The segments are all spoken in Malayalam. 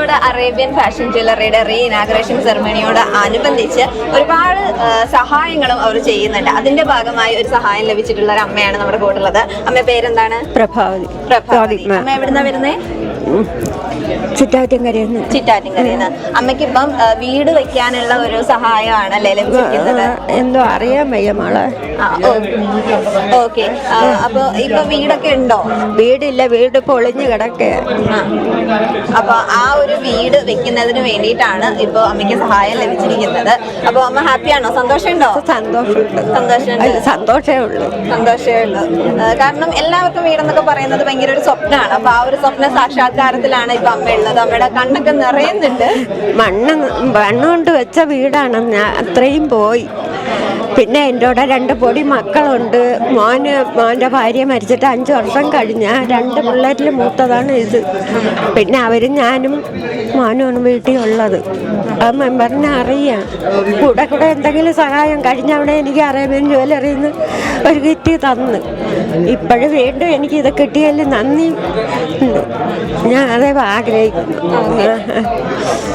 ആലങ്കോട് അറേബ്യൻ ഫാഷൻ ജ്വല്ലറിയുടെ റീ ഇനാഗ്രേഷൻ സെറമണിയോട് അനുബന്ധിച്ച് ഒരുപാട് സഹായങ്ങളും അവർ ചെയ്യുന്നുണ്ട്. അതിന്റെ ഭാഗമായി ഒരു സഹായം ലഭിച്ചിട്ടുള്ള ഒരു അമ്മയാണ് നമ്മുടെ കൂട്ടുള്ളത്. അമ്മ പേരെന്താണ്? പ്രഭാവതി. അമ്മ എവിടുന്നാ വരുന്നേ? ചിറ്റാറ്റിൻകരയിൽ. അമ്മയ്ക്ക് ഇപ്പം വീട് വെക്കാനുള്ള ഒരു സഹായമാണല്ലേ ലഭിച്ചിരിക്കുന്നത്? എന്തോ അറിയാൻ വയ്യ മോളെ. ഓക്കെ. അപ്പൊ ഇപ്പൊ വീടൊക്കെ ഉണ്ടോ? വീടില്ല, വീട് പൊളിഞ്ഞു കിടക്കുക. അപ്പൊ ആ ഒരു വീട് വെക്കുന്നതിന് വേണ്ടിയിട്ടാണ് ഇപ്പൊ അമ്മയ്ക്ക് സഹായം ലഭിച്ചിരിക്കുന്നത്. അപ്പൊ അമ്മ ഹാപ്പിയാണോ? സന്തോഷമുണ്ടോ? സന്തോഷമേ ഉള്ളൂ. കാരണം എല്ലാവർക്കും വീടെന്നൊക്കെ പറയുന്നത് ഭയങ്കര ഒരു സ്വപ്നമാണ്. അപ്പൊ ആ ഒരു സ്വപ്ന സാക്ഷാത്കാരത്തിലാണ് ഇപ്പൊ അമ്മ ഉള്ളത്. അമ്മയുടെ കണ്ണൊക്കെ നിറയുന്നുണ്ട്. മണ്ണുകൊണ്ട് വെച്ച വീടാണ്, ഞാൻ അത്രയും പോയി. പിന്നെ എൻ്റെ കൂടെ 2 പൊടി മക്കളുണ്ട്. മോൻ്റെ ഭാര്യ മരിച്ചിട്ട് 5 വർഷം കഴിഞ്ഞ 2 പിള്ളേരിൽ മൂത്തതാണ് ഇത്. പിന്നെ അവരും ഞാനും മോനുമാണ് വീട്ടിൽ ഉള്ളത്. ആ മെമ്പറിനെ അറിയാം. കൂടെ എന്തെങ്കിലും സഹായം കഴിഞ്ഞവിടെ എനിക്ക് അറേബ്യൻ ജ്വല്ലറിയിൽ നിന്ന് ഒരു കിറ്റ് തന്ന്. ഇപ്പോഴും വീണ്ടും എനിക്ക് ഇത് കിട്ടിയതിൽ നന്ദി ഉണ്ട്. ഞാൻ അതേ ആഗ്രഹിക്കുന്നു.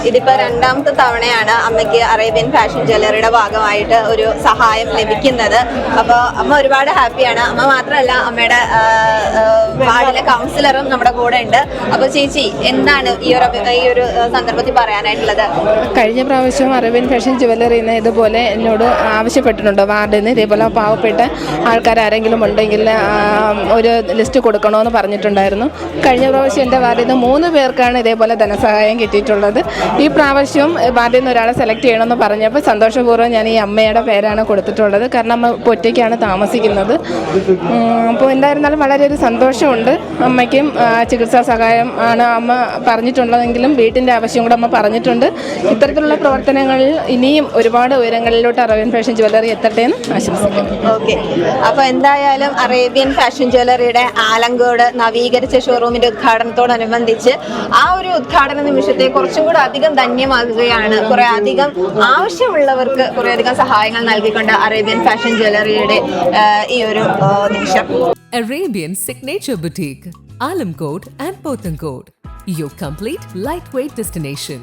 ഇതിപ്പോ 2ാമത്തെ തവണയാണ് അമ്മയ്ക്ക് അറേബ്യൻ ഫാഷൻ ജ്വല്ലറിയുടെ ഭാഗമായിട്ട് ഒരു സഹായം ലഭിക്കുന്നത്. അപ്പൊ അമ്മ ഒരുപാട് ഹാപ്പിയാണ്. അമ്മ മാത്രമല്ല, അമ്മയുടെ വാർഡിലെ കൗൺസിലറും നമ്മുടെ കൂടെ ഉണ്ട്. അപ്പൊ ചേച്ചി, എന്താണ് ഈ ഒരു സന്ദർഭത്തിൽ പറയാനായിട്ടുള്ളത്? കഴിഞ്ഞ പ്രാവശ്യം അറേബ്യൻ ഫാഷൻ ജ്വല്ലറിയിൽ നിന്ന് ഇതുപോലെ എന്നോട് ആവശ്യപ്പെട്ടിട്ടുണ്ട്. വാർഡിൽ നിന്ന് ഇതേപോലെ പാവപ്പെട്ട ആൾക്കാരെങ്കിലും ഉണ്ടെങ്കിൽ ഒരു ലിസ്റ്റ് കൊടുക്കണമെന്ന് പറഞ്ഞിട്ടുണ്ടായിരുന്നു. കഴിഞ്ഞ പ്രാവശ്യം എൻ്റെ വാർഡിൽ നിന്ന് 3 പേർക്കാണ് ഇതേപോലെ ധനസഹായം കിട്ടിയിട്ടുള്ളത്. ഈ പ്രാവശ്യം വാർഡിൽ നിന്ന് ഒരാളെ സെലക്ട് ചെയ്യണമെന്ന് പറഞ്ഞപ്പോൾ സന്തോഷപൂർവ്വം ഞാൻ ഈ അമ്മയുടെ പേരാണ് കൊടുത്തിട്ടുള്ളത്. കാരണം അമ്മ ഒറ്റയ്ക്കാണ് താമസിക്കുന്നത്. അപ്പോൾ എന്തായിരുന്നാലും വളരെ ഒരു സന്തോഷമുണ്ട്. അമ്മയ്ക്കും ചികിത്സാ സഹായം ആണ് അമ്മ പറഞ്ഞിട്ടുള്ളതെങ്കിലും വീട്ടിൻ്റെ ആവശ്യം കൂടെ അമ്മ പറഞ്ഞിട്ടുണ്ട്. ഇത്തരത്തിലുള്ള പ്രവർത്തനങ്ങളിൽ ഇനിയും ഒരുപാട് ഉയരങ്ങളിലോട്ട് അറേബ്യൻ ഫാഷൻ ജ്വല്ലറി എത്തട്ടെ എന്ന് ആശംസിക്കുന്നു. ഓക്കെ. അപ്പോൾ എന്തായാലും അറേബ്യൻ ഫാഷൻ ജ്വല്ലറിയുടെ ആലങ്കോട് നവീകരിച്ച ഷോറൂമിന്റെ ഉദ്ഘാടനത്തോടനുബന്ധിച്ച് ആ ഒരു ഉദ്ഘാടന നിമിഷത്തെ കുറച്ചും കൂടെ അധികം ധന്യമാകുകയാണ്. കുറെ അധികം ആവശ്യമുള്ളവർക്ക് കുറെ അധികം സഹായങ്ങൾ നൽകിക്കൊണ്ട് അറേബ്യൻ ഫാഷൻ ജ്വല്ലറിയുടെ ഈ ഒരു നിമിഷം. Arabian Signature Boutique, Alamkot and Pothankot, your complete lightweight destination.